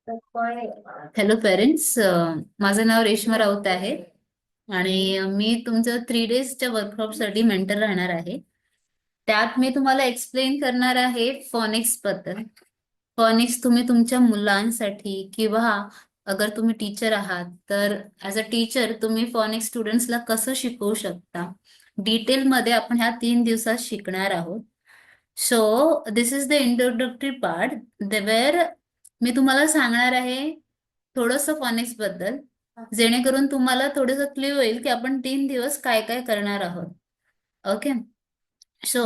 Hello parents, माझं नाव रेश्मा राऊत आहे आणि मी तुमचं 3 डेजच्या वर्कशॉपसाठी मेंटर राहणार आहे. त्यात मी तुम्हाला एक्सप्लेन करणार आहे फॉनिक्स बद्दल. फॉनिक्स तुम्ही तुमच्या मुलांसाठी किंवा अगर तुम्ही टीचर आहात तर ऍज अ टीचर तुम्ही फॉनिक्स स्टुडंट्सला कसं शिकवू शकता, डिटेलमध्ये आपण ह्या 3 दिवसात शिकणार आहोत. So this is the introductory part where मी तुम्हाला सांगणार आहे थोडंसं फॉनिक्स बद्दल, जेणेकरून तुम्हाला थोडंसं क्लिअर होईल की आपण 3 दिवस काय काय करणार आहोत. ओके. सो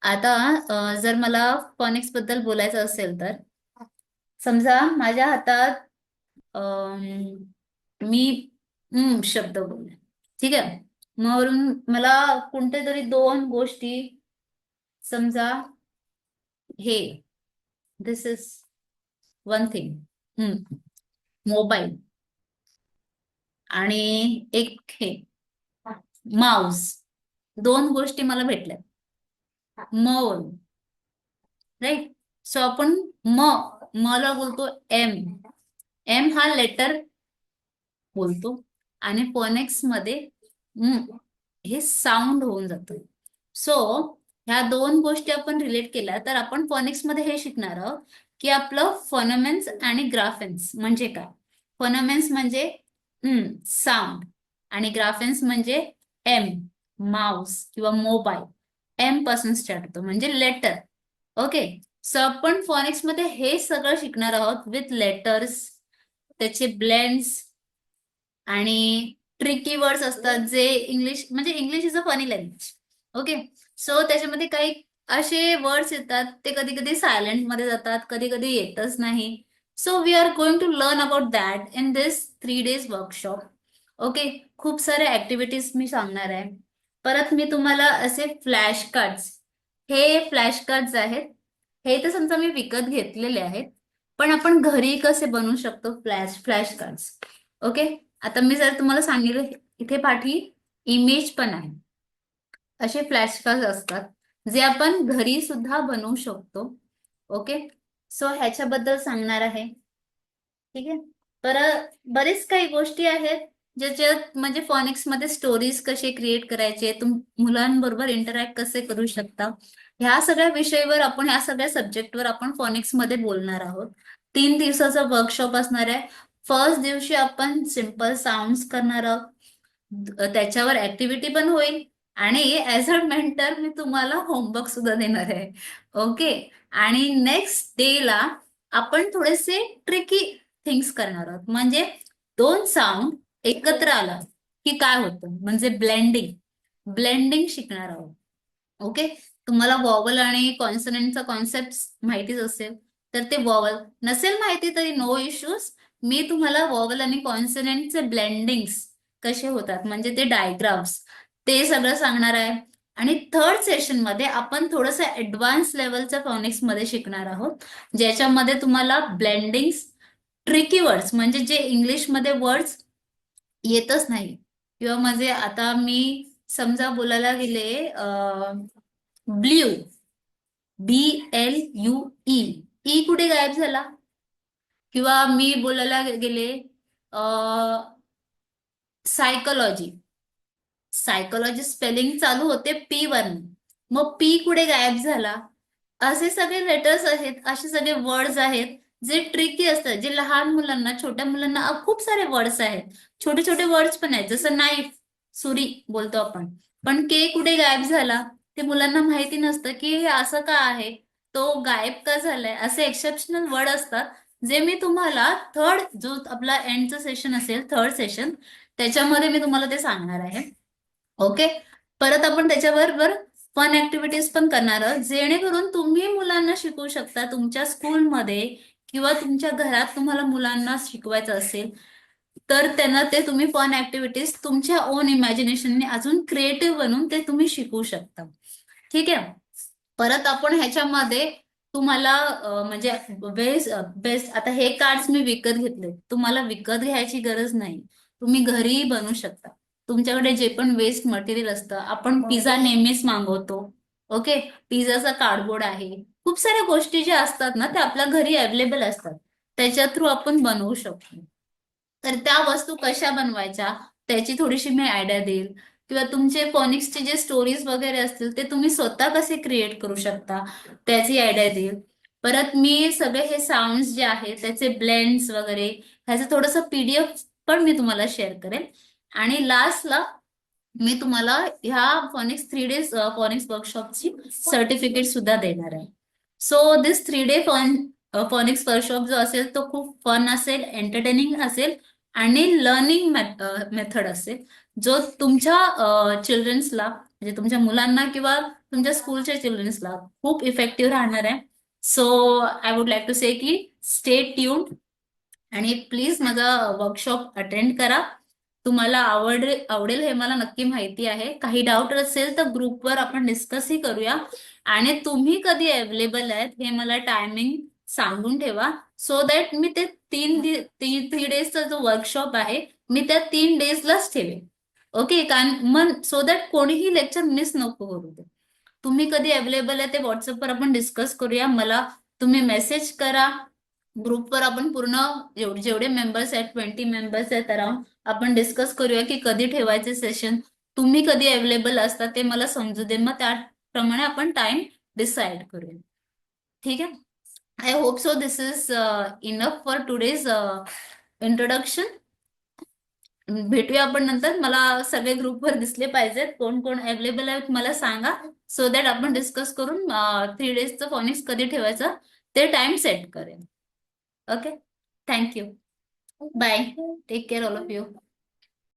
आता जर मला फॉनिक्स बद्दल बोलायचं असेल तर समजा माझ्या हातात मी शब्द बोलले, ठीक आहे. मग वरून मला कोणत्या तरी 2 गोष्टी, समजा हे दिस इज वन थिंग, मोबाईल आणि एक हे माऊस, 2 गोष्टी मला भेटल्या. मौन, राईट. सो आपण म मला बोलतो एम. एम हा लेटर बोलतो आणि फोनेक्स मध्ये म हे साऊंड होऊन जातं. सो ह्या 2 गोष्टी आपण रिलेट केल्या तर आपण फोनेक्स मध्ये हे शिकणार आहोत की आपलं फोनोमेन्स आणि ग्राफेन्स म्हणजे काय. फोनोमेन्स म्हणजे साऊंड आणि ग्राफेन्स म्हणजे एम, माऊस किंवा मोबाईल. एम पासून स्टार्ट होतो म्हणजे लेटर. ओके. सो आपण फोनिक्स मध्ये हे सगळं शिकणार आहोत विथ लेटर्स, त्याचे ब्लेंड्स आणि ट्रिकी वर्ड्स असतात जे इंग्लिश म्हणजे English is a funny language. Okay. So त्याच्यामध्ये काही असे वर्ड्स येतात ते कधी कधी सायलेंट मध्ये जातात, कधी कधी येतच नाही. So we are going to learn about that in this 3 days workshop. Okay. खूप साऱ्या ऍक्टिव्हिटीज मी सांगणार आहे. परत मी तुम्हाला असे फ्लॅश कार्ड्स, हे फ्लॅश कार्ड्स आहेत. हे तर समजा मी विकत घेतलेले आहेत, पण आपण घरी कसे बनवू शकतो फ्लॅश फ्लॅश कार्ड्स. ओके. आता मी जर तुम्हाला सांगितलं, इथे पाठी इमेज पण आहे. असे फ्लॅश कार्ड असतात जे आपण घरी सुद्धा बनवू शकतो. ओके. सो ह्याच्याबद्दल सांगणार आहे, ठीक आहे. तर बरेच काही गोष्टी आहेत ज्याच्यात म्हणजे फॉनिक्स मध्ये स्टोरीज कसे क्रिएट करायचे, मुलांबरोबर इंटरॅक्ट कसे करू शकता, ह्या सगळ्या विषयावर आपण, ह्या सगळ्या सब्जेक्टवर आपण फॉनिक्स मध्ये बोलणार आहोत. 3 दिवसाचा वर्कशॉप असणार आहे. फर्स्ट दिवशी आपण सिम्पल साऊंड्स करणार आहोत, त्याच्यावर ऍक्टिव्हिटी पण होईल आणि ऍज अ मेंटर मी तुम्हाला होमवर्क सुद्धा देणार आहे. ओके. आणि नेक्स्ट डे ला आपण थोडेसे ट्रिकी थिंग्स करणार आहोत, म्हणजे 2 साऊंड एकत्र आला की काय होतं म्हणजे ब्लेंडिंग. ब्लेंडिंग शिकणार आहोत. ओके. तुम्हाला वॉवल आणि कॉन्सनंटचा कॉन्सेप्ट माहितीच असेल, तर ते वॉवल नसेल माहिती तरी नो इश्यूज. मी तुम्हाला वॉवल आणि कॉन्सनंटचे ब्लेंडिंग्स कसे होतात म्हणजे ते डायग्राम्स, ते सगळं सांगणार आहे. आणि थर्ड सेशन मध्ये आपण थोडस ऍडव्हान्स लेवलच्या फॉनिक्स मध्ये शिकणार आहोत, ज्याच्यामध्ये तुम्हाला ब्लेंडिंग्स, ट्रिकी वर्ड्स म्हणजे जे इंग्लिशमध्ये वर्ड्स येतच नाही, किंवा म्हणजे आता मी समजा बोलायला गेले ब्ल्यू, BLUE, ई कुठे गायब झाला. किंवा मी बोलायला गेले सायकोलॉजी, सायकोलॉजी स्पेलिंग चालू होते P वर, मग P कुठे गायब झाला. असे सगळे लेटर्स आहेत, असे सगळे वर्ड्स आहेत जे ट्रिकी असतात, जे लहान मुलांना, छोट्या मुलांना खूप सारे वर्ड्स आहेत. छोटे छोटे वर्ड्स पण आहेत, जसं नाईफ, सुरी बोलतो आपण, पण के कुठे गायब झाला ते मुलांना माहिती नसतं की हे असं का आहे, तो गायब का झालाय. असे एक्सेप्शनल वर्ड असतात जे मी तुम्हाला थर्ड, जो आपला एंडचं सेशन असेल, थर्ड सेशन, त्याच्यामध्ये मी तुम्हाला ते सांगणार आहे. ओके. परत आपण त्याच्याबरोबर फन ऍक्टिव्हिटीज पण करणार आहोत, जेणेकरून तुम्ही मुलांना शिकवू शकता तुमच्या स्कूलमध्ये किंवा तुमच्या घरात. तुम्हाला मुलांना शिकवायचं असेल तर त्यांना ते तुम्ही फन ऍक्टिव्हिटीज तुमच्या ओन इमॅजिनेशनने अजून क्रिएटिव्ह बनवून ते तुम्ही शिकवू शकता, ठीक आहे. परत आपण ह्याच्यामध्ये तुम्हाला म्हणजे बेस्ट बेस्ट, आता हे कार्ड्स मी विकत घेतले, तुम्हाला विकत घ्यायची गरज नाही, तुम्ही घरीही बनवू शकता. तुमच्याकडे जे पण वेस्ट मटेरियल असतं, आपण पिझ्झा नेहमीच मागवतो. ओके. पिझ्झाचा कार्डबोर्ड आहे, खूप साऱ्या गोष्टी ज्या असतात ना त्या आपल्या घरी अवेलेबल असतात. त्याच्या थ्रू आपण बनवू शकतो. तर त्या वस्तू कशा बनवायच्या त्याची थोडीशी मी आयडिया देईल, किंवा तुमचे फोनिक्सचे जे स्टोरीज वगैरे असतील ते तुम्ही स्वतः कसे क्रिएट करू शकता त्याची आयडिया देईल. परत मी सगळे हे साऊंड्स जे आहेत त्याचे ब्लेंड्स वगैरे ह्याचं थोडंसं PDF पण मी तुम्हाला शेअर करेन. आणि लास्टला मी तुम्हाला ह्या फॉनिक्स 3 डेज फॉनिक्स वर्कशॉपची सर्टिफिकेट सुद्धा देणार आहे. So this 3 day Phoenix workshop जो असेल तो खूप फन असेल, एंटरटेनिंग असेल आणि लर्निंग मेथड असेल, जो तुमच्या चिल्ड्रन्सला म्हणजे तुमच्या मुलांना किंवा तुमच्या स्कूलच्या चिल्ड्रन्सला खूप इफेक्टिव्ह राहणार आहे. So I would like to say की स्टे ट्यून्ड आणि प्लीज माझा वर्कशॉप अटेंड करा. तुम्हाला आवडेल हे मला नक्की माहिती आहे. काही डाऊट असेल तर ग्रुपवर आपण डिस्कसही करूया. आणि तुम्ही कधी अवेलेबल आहेत हे मला टायमिंग सांगून ठेवा, सो दॅट मी ते 3 डेजचा जो वर्कशॉप आहे मी त्या 3 डेजलाच ठेवेन. ओके, कारण मग सो दॅट कोणीही लेक्चर मिस नको करू दे. तुम्ही कधी अवेलेबल आहे ते व्हॉट्सअपवर आपण डिस्कस करूया. मला तुम्ही मेसेज करा. ग्रुपवर आपण पूर्ण जेवढे मेंबर्स आहेत 20 मेंबर्स आहेत अराउंड, आपण डिस्कस करूया की कधी ठेवायचे सेशन, तुम्ही कधी अवेलेबल असता ते मला समजू दे, मग त्याप्रमाणे आपण टाइम डिसाइड करूया. ठीक आहे. I hope so this is enough for today's introduction. भेटूया आपण नंतर. मला सगळे ग्रुपवर दिसले पाहिजेत, कोण कोण अवेलेबल आहेत मला सांगा, सो दॅट आपण डिस्कस करून 3 डेजचं फॉनिक्स कधी ठेवायचं ते टाइम सेट करेन. Okay, thank you, bye, take care all of you.